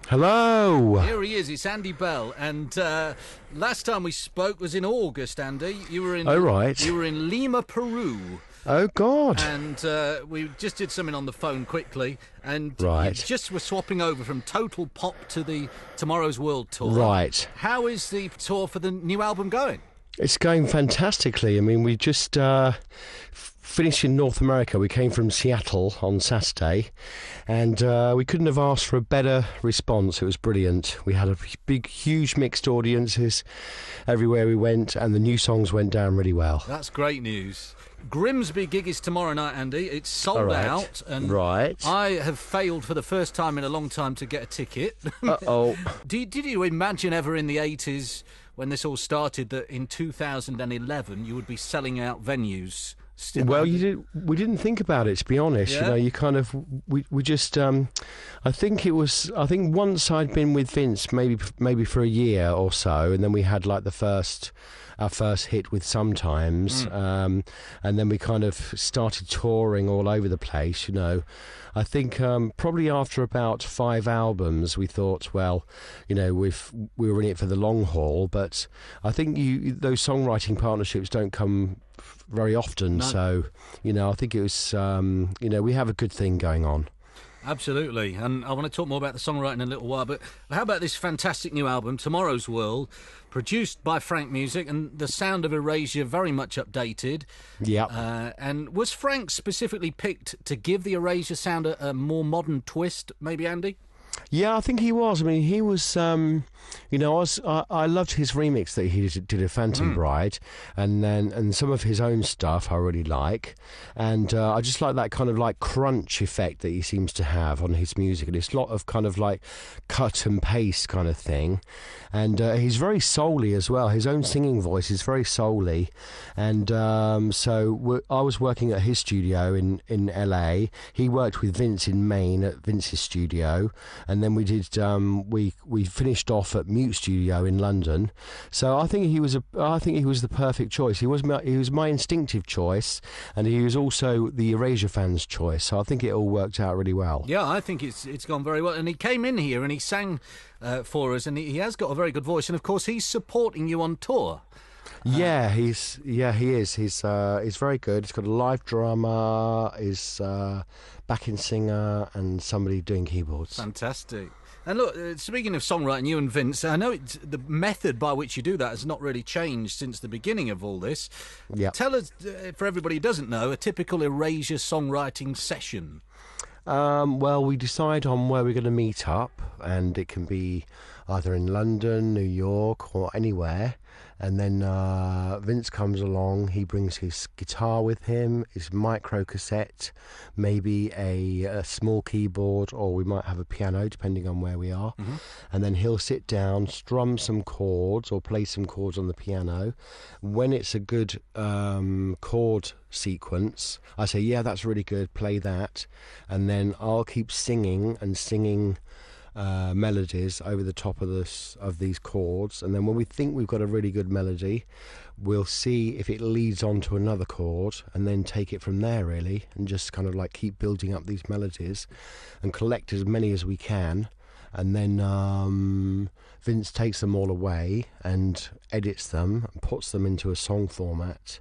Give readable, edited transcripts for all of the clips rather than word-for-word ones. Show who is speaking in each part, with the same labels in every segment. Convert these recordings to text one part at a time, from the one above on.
Speaker 1: Hello.
Speaker 2: Here he is. It's Andy Bell, and last time we spoke was in August. Andy, you were in.
Speaker 1: Oh, right.
Speaker 2: You were in Lima, Peru.
Speaker 1: Oh, God.
Speaker 2: And we just did something on the phone quickly, and
Speaker 1: Right.
Speaker 2: you just were swapping over from Total Pop to the Tomorrow's World tour.
Speaker 1: Right.
Speaker 2: How is the tour for the new album going?
Speaker 1: It's going fantastically. I mean, we just finished in North America. We came from Seattle on Saturday, and we couldn't have asked for a better response. It was brilliant. We had a big, huge mixed audiences everywhere we went, and the new songs went down really well.
Speaker 2: That's great news. Grimsby gig is tomorrow night, Andy. It's sold out, and I have failed for the first time in a long time to get a ticket.
Speaker 1: Uh-oh.
Speaker 2: Did you imagine ever in the 80s, when this all started, that in 2011 you would be selling out venues?
Speaker 1: Well, we didn't think about it, to be honest.
Speaker 2: Yeah?
Speaker 1: You know, you kind of we just I think once I'd been with Vince maybe for a year or so, and then we had like our first hit with Sometimes, and then we kind of started touring all over the place. You know, I think probably after about 5 albums, we thought, well, you know, we were in it for the long haul. But I think those songwriting partnerships don't come very often. No. So, you know, I think it was, you know, we have a good thing going on.
Speaker 2: Absolutely, and I want to talk more about the songwriting in a little while, but how about this fantastic new album, Tomorrow's World, produced by Frank Music, and the sound of Erasure very much updated.
Speaker 1: Yeah.
Speaker 2: And was Frank specifically picked to give the Erasure sound a more modern twist, maybe, Andy?
Speaker 1: Yeah, I think he was. I mean, he was. You know, I loved his remix that he did of Phantom Bride, and some of his own stuff I really like, and I just like that kind of like crunch effect that he seems to have on his music, and it's a lot of kind of like cut and paste kind of thing, and he's very soul-y as well. His own singing voice is very soul-y, and so I was working at his studio in LA. He worked with Vince in Maine at Vince's studio. And then we did. We finished off at Mute Studio in London. So I think he was the perfect choice. He was my instinctive choice, and he was also the Erasure fans' choice. So I think it all worked out really well.
Speaker 2: Yeah, I think it's gone very well. And he came in here and he sang for us, and he has got a very good voice. And of course, he's supporting you on tour.
Speaker 1: He is. He's very good. He's got a live drummer, he's backing singer, and somebody doing keyboards.
Speaker 2: Fantastic. And look, speaking of songwriting, you and Vince, I know the method by which you do that has not really changed since the beginning of all this.
Speaker 1: Yeah.
Speaker 2: Tell us, for everybody who doesn't know, a typical Erasure songwriting session.
Speaker 1: Well, we decide on where we're going to meet up, and it can be either in London, New York, or anywhere. And then Vince comes along. He brings his guitar with him, his micro cassette, maybe a small keyboard, or we might have a piano, depending on where we are. Mm-hmm. And then he'll sit down, strum some chords, or play some chords on the piano. When it's a good chord sequence, I say, yeah, that's really good, play that. And then I'll keep singing melodies over the top of these chords, and then when we think we've got a really good melody, we'll see if it leads on to another chord, and then take it from there really, and just kind of like keep building up these melodies and collect as many as we can. And then Vince takes them all away and edits them and puts them into a song format.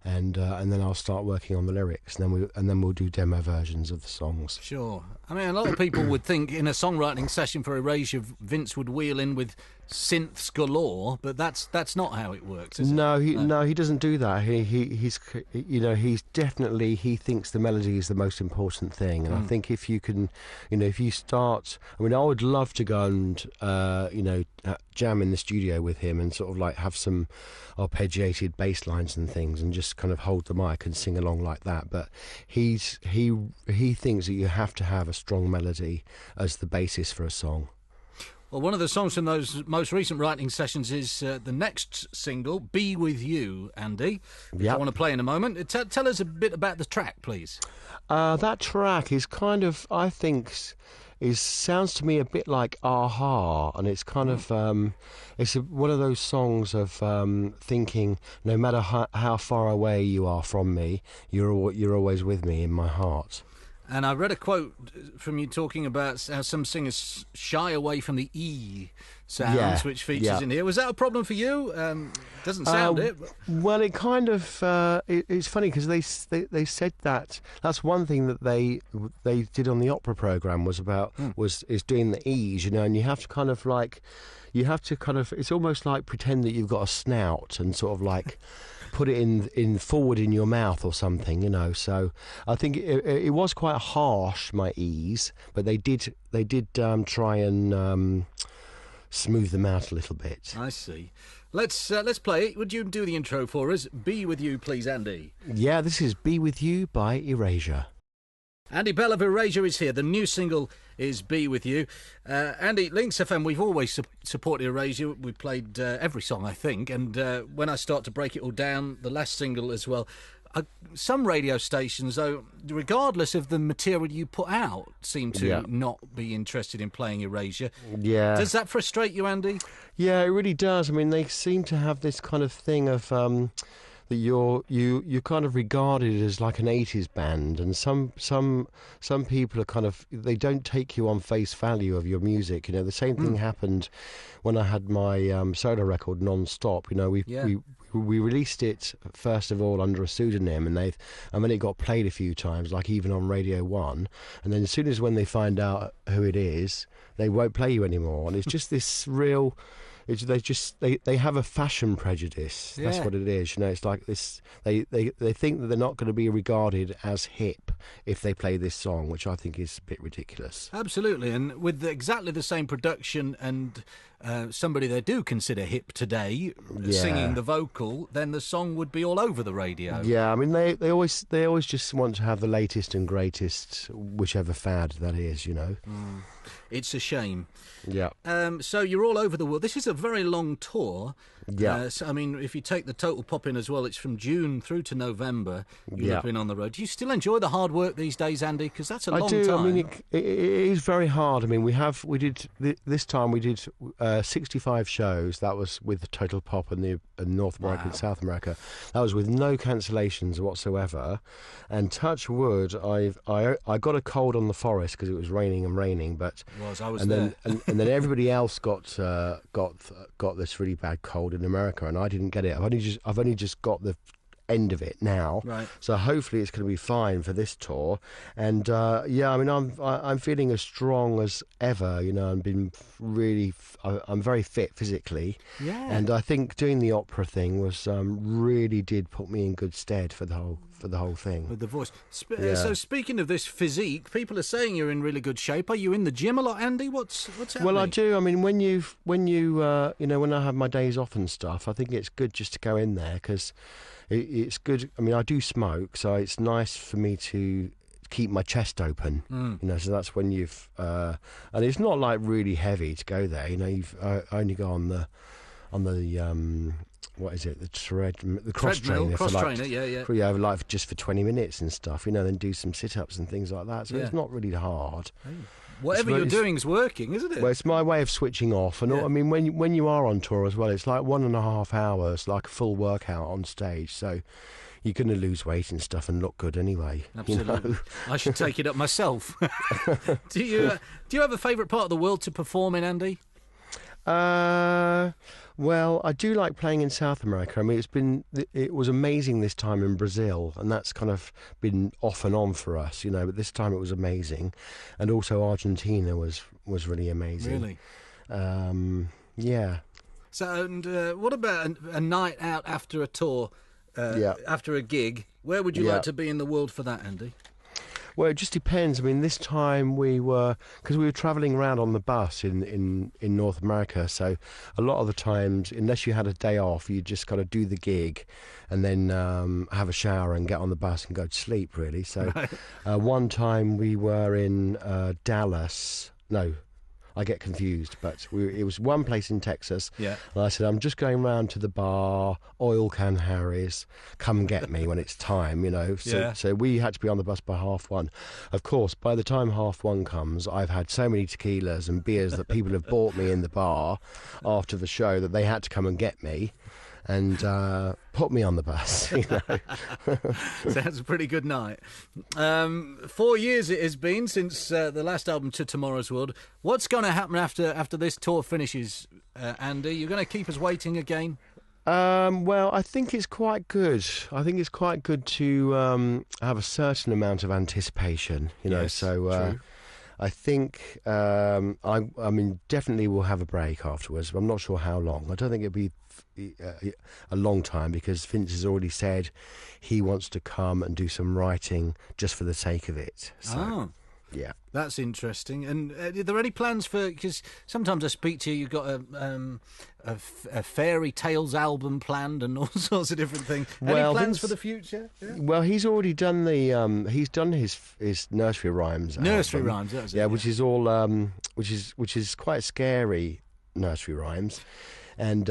Speaker 1: And then I'll start working on the lyrics, and then we'll do demo versions of the songs.
Speaker 2: Sure. I mean, a lot of people would think in a songwriting session for Erasure, Vince would wheel in with synths galore, but that's not how it works, is it?
Speaker 1: No, he doesn't do that. He's you know, he thinks the melody is the most important thing, and I think if you can, you know, if you start, I mean, I would love to go and you know, jam in the studio with him and sort of like have some arpeggiated bass lines and things, and just kind of hold the mic and sing along like that. But he thinks that you have to have a strong melody as the basis for a song.
Speaker 2: Well, one of the songs from those most recent writing sessions is the next single, Be With You, Andy, which I want to play in a moment. Tell us a bit about the track, please.
Speaker 1: That track is kind of, I think, sounds to me a bit like A-ha, and it's kind of it's one of those songs of thinking, no matter how far away you are from me, you're always with me in my heart.
Speaker 2: And I read a quote from you talking about how some singers shy away from the E sounds, which features in here. Was that a problem for you? Doesn't sound it. But...
Speaker 1: Well, it kind of it's funny because they said that that's one thing that they did on the opera program was doing the E's, and you have to kind of like it's almost like pretend that you've got a snout and sort of like put it in forward in your mouth or something, So I think it was quite harsh, my E's, but they did try and smooth them out a little bit.
Speaker 2: I see. Let's play it. Would you do the intro for us? Be With You, please, Andy.
Speaker 1: Yeah, this is Be With You by Erasure.
Speaker 2: Andy Bell of Erasure is here. The new single is Be With You. Andy, Links FM, we've always supported Erasure. We played every song, I think. And when I start to break it all down, the last single as well. Some radio stations, though, regardless of the material you put out, seem to not be interested in playing Erasure.
Speaker 1: Yeah.
Speaker 2: Does that frustrate you, Andy?
Speaker 1: Yeah, it really does. I mean, they seem to have this kind of thing of... that you're kind of regarded as like an 80s band, and some people are kind of, they don't take you on face value of your music. The same thing happened when I had my solo record Non-Stop. We released it first of all under a pseudonym, and then it got played a few times, like even on Radio 1, and then as soon as when they find out who it is, they won't play you anymore, and it's just this real... They have a fashion prejudice. That's what it is. It's like this. They think that they're not going to be regarded as hip if they play this song, which I think is a bit ridiculous.
Speaker 2: Absolutely, and with exactly the same production and somebody they do consider hip today singing the vocal, then the song would be all over the radio.
Speaker 1: Yeah, I mean they always just want to have the latest and greatest, whichever fad that is.
Speaker 2: It's a shame.
Speaker 1: Yeah.
Speaker 2: So you're all over the world. This is a very long tour.
Speaker 1: Yeah.
Speaker 2: I mean, if you take the total pop-in as well, it's from June through to November. You'll have been on the road. Do you still enjoy the hard work these days, Andy? Because that's a long time. I do.
Speaker 1: I mean, it is very hard. I mean, this time we did 65 shows. That was with Total Pop and North America and South America. That was with no cancellations whatsoever. And touch wood, I got a cold on the forest because it was raining, but
Speaker 2: I was there.
Speaker 1: And then everybody else got this really bad cold in America, and I didn't get it. I've only just got the end of it now,
Speaker 2: right.
Speaker 1: So hopefully it's going to be fine for this tour. And I mean, I'm feeling as strong as ever. I'm very fit physically, and I think doing the opera thing was really did put me in good stead for the whole thing.
Speaker 2: With the voice. So speaking of this physique, people are saying you're in really good shape. Are you in the gym a lot, Andy? What's happening?
Speaker 1: Well, I do. I mean, when I have my days off and stuff, I think it's good just to go in there because it's good. I mean, I do smoke, so it's nice for me to keep my chest open. So that's when you've and it's not like really heavy to go there. I only go on the what is it? The cross trainer. Like just for 20 minutes and stuff. Then do some sit-ups and things like that. So it's not really hard.
Speaker 2: Whatever you're doing is working, isn't it?
Speaker 1: Well, it's my way of switching off. And I mean, when you are on tour as well, it's like 1.5 hours, like a full workout on stage. So you're going to lose weight and stuff and look good anyway.
Speaker 2: Absolutely. I should take it up myself. Do you have a favourite part of the world to perform in, Andy?
Speaker 1: Well, I do like playing in South America. I mean, it was amazing this time in Brazil, and that's kind of been off and on for us, but this time it was amazing. And also Argentina was really amazing.
Speaker 2: Really?
Speaker 1: Yeah.
Speaker 2: So, and what about a night out after a tour, after a gig? Where would you like to be in the world for that, Andy?
Speaker 1: Well, it just depends. I mean, this time because we were travelling around on the bus in North America, so a lot of the times, unless you had a day off, you just kind of do the gig and then have a shower and get on the bus and go to sleep, really. So one time we were in Dallas. No, I get confused, but it was one place in Texas.
Speaker 2: Yeah.
Speaker 1: And I said, I'm just going round to the bar, Oil Can Harry's, come get me when it's time, So we had to be on the bus by 1:30. Of course, by the time 1:30 comes, I've had so many tequilas and beers that people have bought me in the bar after the show that they had to come and get me. and put me on the bus. You know?
Speaker 2: Sounds a pretty good night. 4 years it has been since the last album, To Tomorrow's World. What's going to happen after this tour finishes, Andy? You're going to keep us waiting again?
Speaker 1: Well, I think it's quite good. I think it's quite good to have a certain amount of anticipation, you know.
Speaker 2: Yes,
Speaker 1: so
Speaker 2: true.
Speaker 1: I think I mean, definitely we'll have a break afterwards, but I'm not sure how long. I don't think it'll be a long time, because Vince has already said he wants to come and do some writing just for the sake of it. So, yeah.
Speaker 2: That's interesting. And are there any plans for? Because sometimes I speak to you, you've got a fairy tales album planned and all sorts of different things.
Speaker 1: Well,
Speaker 2: any plans
Speaker 1: Vince-
Speaker 2: for the future? Yeah.
Speaker 1: Well, he's already done he's done his nursery rhymes.
Speaker 2: Nursery
Speaker 1: album.
Speaker 2: rhymes. That was it,
Speaker 1: Yeah, which is all which is quite scary nursery rhymes, and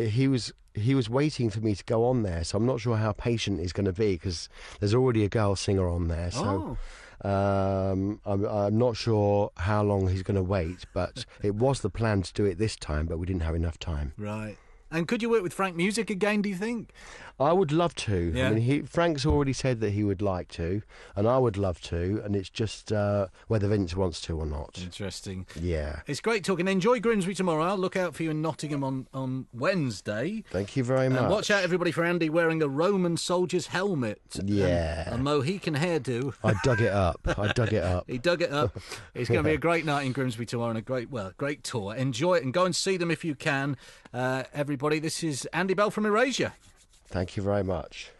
Speaker 1: he was waiting for me to go on there, so I'm not sure how patient he's going to be, because there's already a girl singer on there. So I'm not sure how long he's going to wait, but it was the plan to do it this time, but we didn't have enough time.
Speaker 2: Right. And could you work with Frank Music again, do you think?
Speaker 1: I would love to.
Speaker 2: Yeah.
Speaker 1: I mean, Frank's already said that he would like to, and I would love to, and it's just whether Vince wants to or not.
Speaker 2: Interesting.
Speaker 1: Yeah.
Speaker 2: It's great talking. Enjoy Grimsby tomorrow. I'll look out for you in Nottingham on Wednesday.
Speaker 1: Thank you very much.
Speaker 2: And watch out, everybody, for Andy wearing a Roman soldier's helmet.
Speaker 1: Yeah.
Speaker 2: And a Mohican hairdo.
Speaker 1: I dug it up.
Speaker 2: He dug it up. It's going to be a great night in Grimsby tomorrow, and a great tour. Enjoy it and go and see them if you can. Everybody, this is Andy Bell from Erasure.
Speaker 1: Thank you very much.